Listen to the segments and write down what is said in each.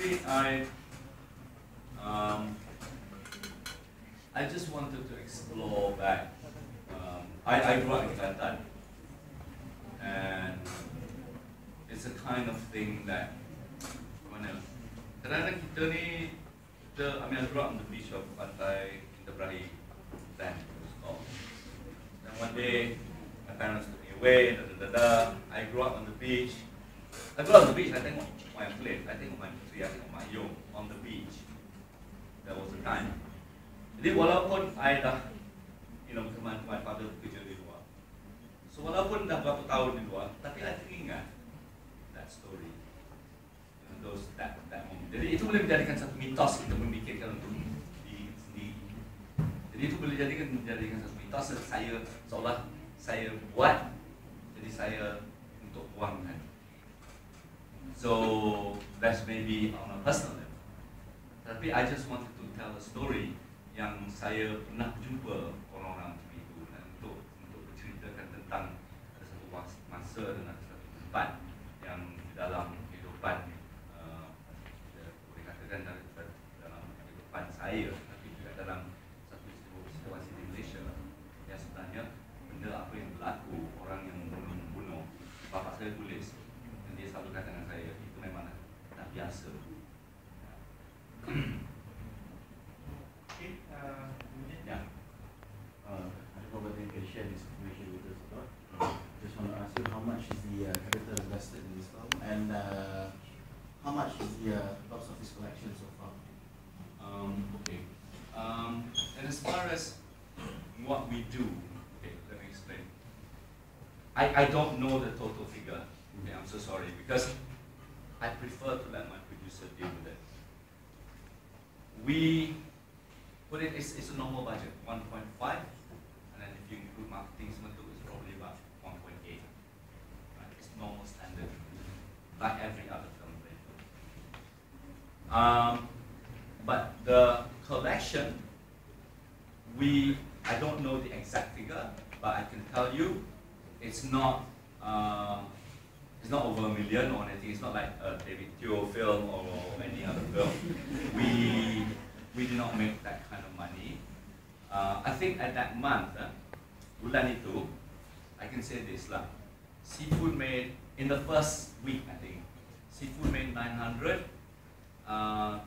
Actually, I just wanted to explore back. I grew up in Kelantan, and it's a kind of thing that kadang-kadang kita ni, I mean, I grew up on the beach of Pantai Ibrahim, then it was called. And one day, my parents took me away. I grew up on the beach. I tengok my place. I tengok my puteri, I tengok my Yong on the beach. That was the time. Jadi walaupun I dah, my father bekerja di luar. So walaupun dah berapa tahun di luar, tapi I teringat that story. That moment. Jadi itu boleh menjadikan satu mitos kita memikirkan untuk diri sendiri. Jadi itu boleh menjadikan satu mitos saya seolah saya buat, jadi saya untuk buangkan. So that's maybe on a personal level. Tapi I just wanted to tell a story yang saya pernah jumpa orang-orang macam itu, dan untuk berceritakan tentang ada satu masa dan ada satu tempat yang di dalam kehidupan, boleh katakan dalam kehidupan saya, tapi juga dalam satu situasi di Malaysia yang sebenarnya benda apa yang berlaku, orang yang membunuh. Bapa saya tulis, dan dia selalu kata dengan saya, itu memang dah biasa. Okay, yeah. I don't know whether you can share this information with us or not. Just want to ask you how much is the character invested in this film, and how much is the box office collection so far? Okay. And as far as what we do, okay, let me explain. I don't know the total figure. Okay, I'm so sorry, because I prefer to let my producer deal with it. We put it's a normal budget, 1.5, and then if you include marketing, it's probably about 1.8. Right? It's normal standard, like every other film. But the collection, I don't know the exact figure, but I can tell you, it's not over $1 million or anything. It's not like a David Teo film or any other film. We do not make that kind of money. I think at that month, bulan itu, I can say this lah. Seafood made in the first week, I think. Seafood made 900.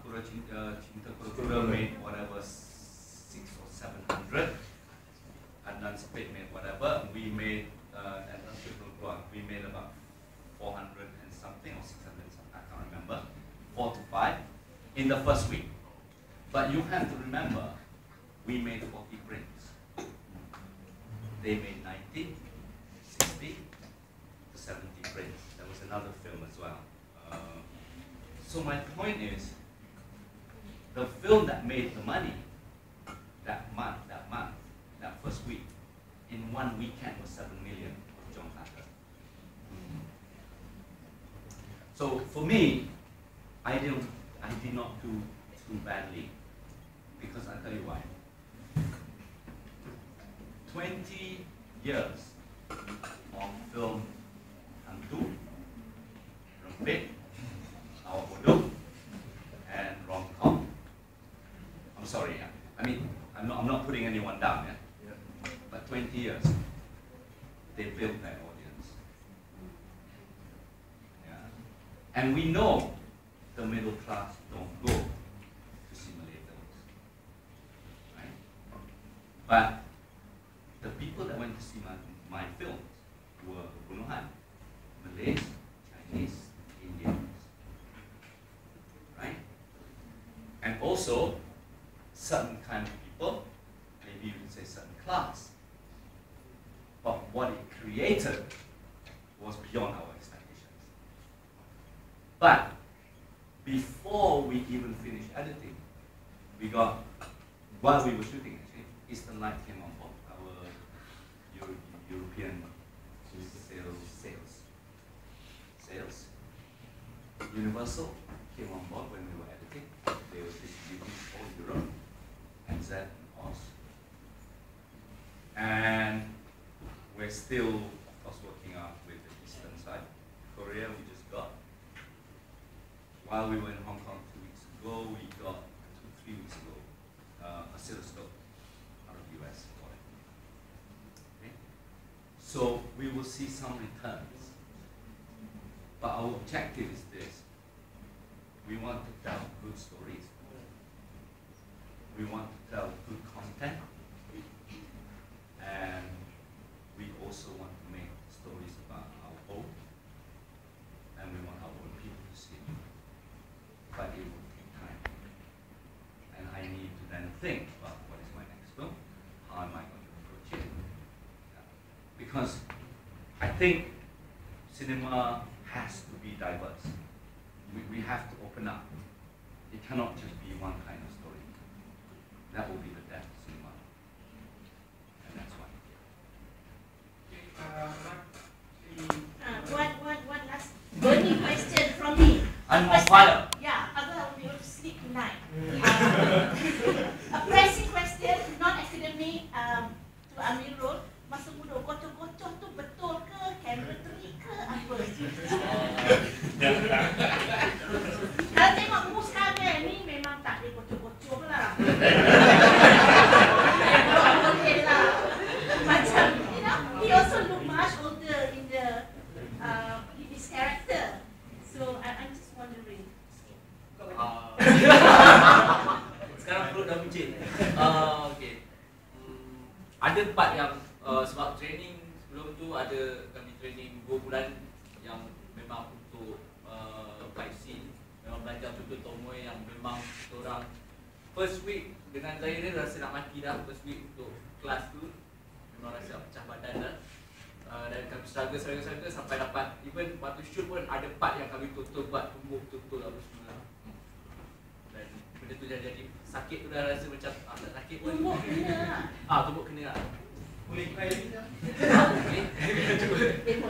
Kura made whatever 600 or 700. Adnan Spade made whatever. We made we made about 400 and something or 600 and something. I can't remember. 4 to 5 in the first week. But you have to remember, we made 40 prints. They made 90, 60 to 70 prints. There was another film as well. So my point is, the film that made the money that first week, in one weekend was 7 million of John Carter. So for me, I did not do too badly, because I'll tell you why. 20 years of film hantu, rempit, awak bodoh, and rom-com. I'm sorry, I mean, I'm not putting anyone down, yeah? But 20 years, they built that audience. Yeah. And we know the middle class don't go to simulators, right? But the people that went to see my films were Bunohan, Malays, Chinese, Indians, right? And also certain kind of people, maybe you could say certain class. But what it created was beyond our expectations. But before we even finished editing, while we were shooting actually, Eastern Light came on board, our European sales. Universal came on board when we were editing. They were distributing all Europe, NZ and Oz. And we're still, of course, working out with the Eastern side. Korea we just got. While we were in Hong Kong too. ago, we got 2-3 weeks ago, a oscilloscope out of US for it. Okay? So we will see some returns. But our objective is this. We want to tell good stories. We want to tell good content. And we also want to make stories about our own. And we want our own people to see it. But it will take time. And I need to then think about what is my next film? How am I going to approach it? Yeah. Because I think cinema has to be diverse. We have to open up. It cannot just be one kind of story. That will be the death of cinema. And that's why. One last burning question from me. I'm on fire. Yeah, otherwise I will be able to sleep tonight. A pressing question, non-academic, to Amerul. Masa muda gocoh-gocoh tu betul ke? Kamera terik ke? Apa? Kalau tengok mu sekarang ni memang tak boleh gocoh-gocoh lah. Boleh lah. Macam, you know, he also look much older in his character. So I'm just wondering. Sekarang perut dah buncit. Okay. Ada part yang sebab training sebelum tu ada kami training 2 bulan yang memang untuk fight scene, memang belajar tutur tomoe yang memang kita orang first week dengan Zaire rasa nak mati dah. First week untuk kelas tu memang rasa pecah badan dah. Dan kami struggle sampai dapat even waktu shoot pun ada part yang kami tutur buat tumbuk tutur apa semua. Dan benda tu jadi sakit tu dah rasa macam tak sakit pun. Tumbuk kena. Tumbuk kena lah. Boleh try lagi tak? Demo.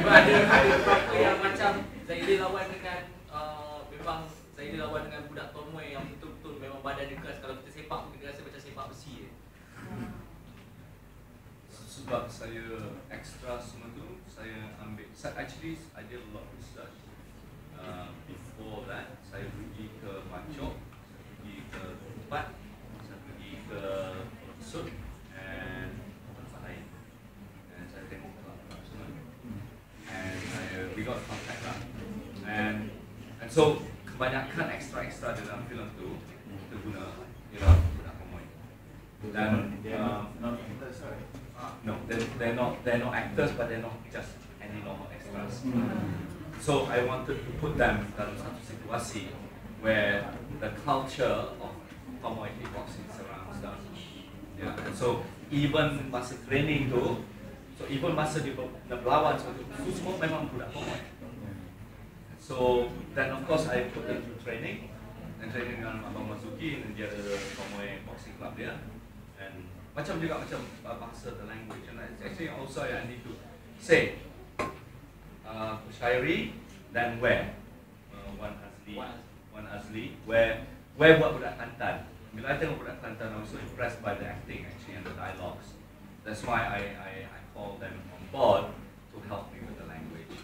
Ada beberapa yang macam Zaire lawan dengan memang Zaire lawan dengan budak tomoe yang betul-betul memang badan dia keras. Kalau kita sepak pun kita rasa macam sepak besi je. Sebab saya extra semua tu, saya ambil. Actually, I did a lot of research. Before that, saya pergi ke Macok, saya pergi ke Tempat, saya pergi ke Sud, and tempat lain. And saya tengok kelab semua. And we got contact lah. And so kebanyakan extra dalam filem tu kita guna ialah budak tomoe. Dan no, they're not actors, but they're not just any normal extras. So I wanted to put them dalam satu situasi where the culture of tomoe kickboxing surrounds them. Yeah, and so even masa training tu, even masa dia berlawan tu semua memang budak tomoe. So then of course I put them through training, and training dengan Abang Mazuki, dan dia ada tomoe boxing club dia. And macam juga macam bahasa, the language, and actually also I need to say syairi dan where one asli where buat budak Kelantan. Bila I tengok budak Kelantan, I was so impressed by the acting actually and the dialogues. That's why I called them on board to help me with the language.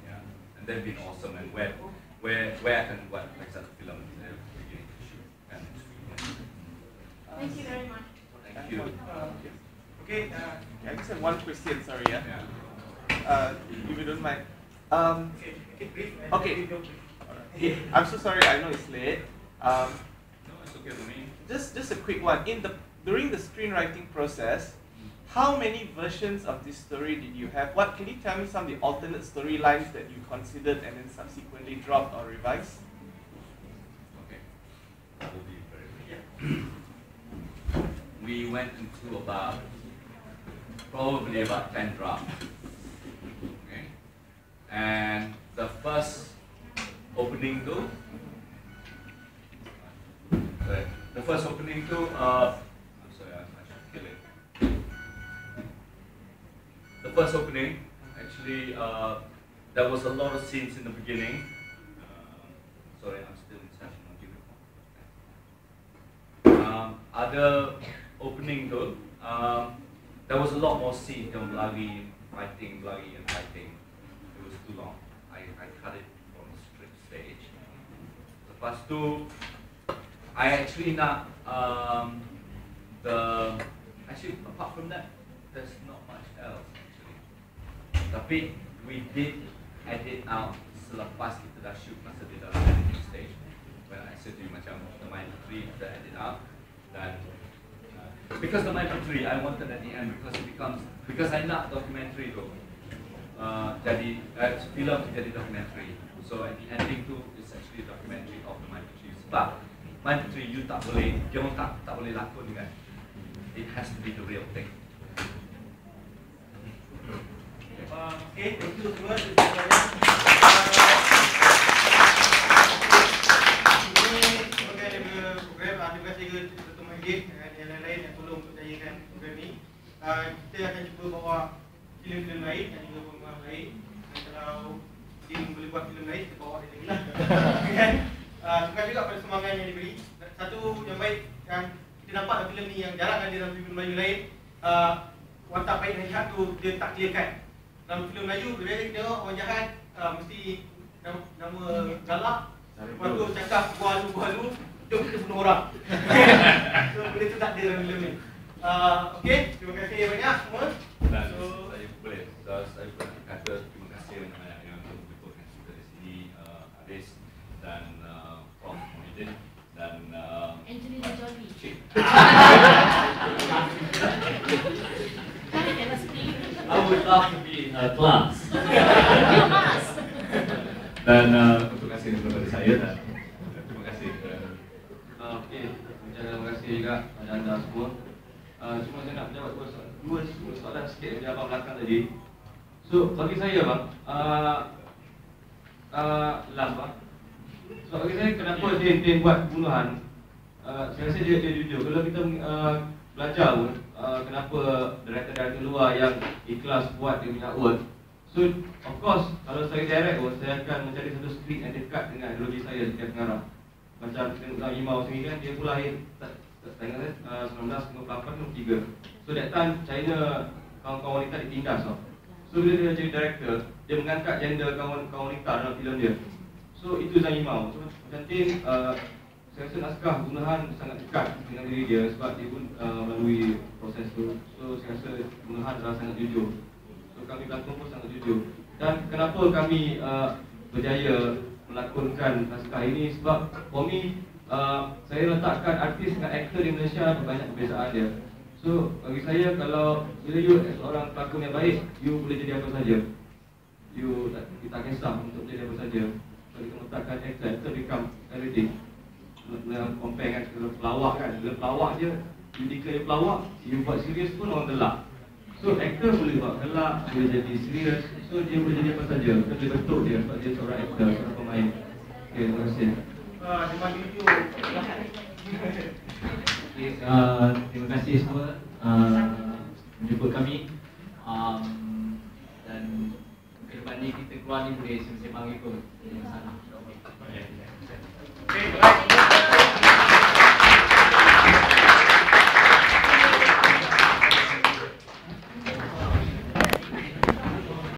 Yeah, and they've been awesome. And where I can buat like satu film beginning to shoot. And Thank you very much. thank you. Okay, I just have one question, sorry. Yeah. If you don't mind. Okay. I'm so sorry, I know it's late. No, it's okay for me. Just a quick one. During the screenwriting process, how many versions of this story did you have? Can you tell me some of the alternate storylines that you considered and then subsequently dropped or revised? Okay. That will be very brief. We went into probably about 10 drafts. Okay. And the first opening to I'm sorry, I should kill it. The first opening, actually, there was a lot of scenes in the beginning. Sorry, I'm still in session. I'll give it. Other opening though, there was a lot more scenes, fighting. It was too long. I cut it from the script stage. Lepas tu I actually nak actually apart from that there's not much else actually. Tapi we did edit out selepas kita dah shoot masa di dalam editing stage. When I said to you macam the minor 3 kita edit out, dan because the minor 3 I wanted at the end because I nak documentary tu jadi film jadi documentary. So at the ending tu is actually a documentary of the minor 3. Sebab minor 3 you tak boleh, dia orang tak boleh lakon kan. It has to be the real thing. Okay, thank you semua. Terima kasih ke Dr. Mahir dan yang lain-lain yang tolong untuk jayakan program ni. Kita akan cuba bawa filem-filem lain dan juga program lain. Dan kalau tim boleh buat filem lain, kita bawa dia lagi lah. Terima kasih juga pada sumbangan yang diberi. Satu yang baik yang kita nampak dalam filem ni yang jarang ada dalam filem Melayu lain, watak baik dan jahat tu dia tak clear cut. Dalam filem Melayu, bila kita tengok orang jahat mesti nama galak. Lepas tu cakap buah-halu, jom kita bunuh orang. So benda tu tak ada dalam filem ni. Okay, terima kasih banyak semua. Dan saya boleh saya kata terima kasih banyak yang menjemputkan kita di sini, Aris dan Prof Muhyiddin dan Angelina Jolie. Cik. I would love to be in her class. Dan terima kasih kepada saya dan terima kasih. Okey, terima kasih juga kepada anda semua. Cuma saya nak menjawab dua soalan sikit yang abang belakang tadi. So bagi saya bang, so bagi saya kenapa dia buat Bunohan? Saya rasa dia jujur. Kalau kita belajar pun kenapa director luar yang ikhlas buat dia punya work. So of course kalau saya direct pun saya akan mencari satu skrip yang dekat dengan ideologi saya sebagai pengarah. Macam tengok Imau sendiri kan, dia pun lahir Tayangan 1958-53. So that time China kawan-kawan wanita ditindas tau. So bila dia jadi director, dia mengangkat gender kawan-kawan wanita dalam filem dia. So itu Zan Imau. So macam tim saya rasa naskah Bunohan sangat dekat dengan diri dia sebab dia pun melalui proses tu. So saya rasa Bunohan adalah sangat jujur. So kami pelakon pun sangat jujur. Dan kenapa kami berjaya melakonkan naskah ini sebab for me saya letakkan artis dengan aktor di Malaysia banyak perbezaan dia. So bagi saya kalau bila you seorang pelakon yang baik, you boleh jadi apa saja. You tak kisah untuk jadi apa saja. Kalau kita letakkan aktor become everything. Dalam compare kan kalau pelawak kan, bila pelawak je you declare pelawak, you buat serius pun orang gelak. So aktor boleh buat gelak, boleh jadi serius. So dia boleh jadi apa saja. Kita boleh bentuk dia sebab dia seorang aktor, seorang pemain. Okay, terima kasih. Terima jujur. Terima kasih semua menjemput kami.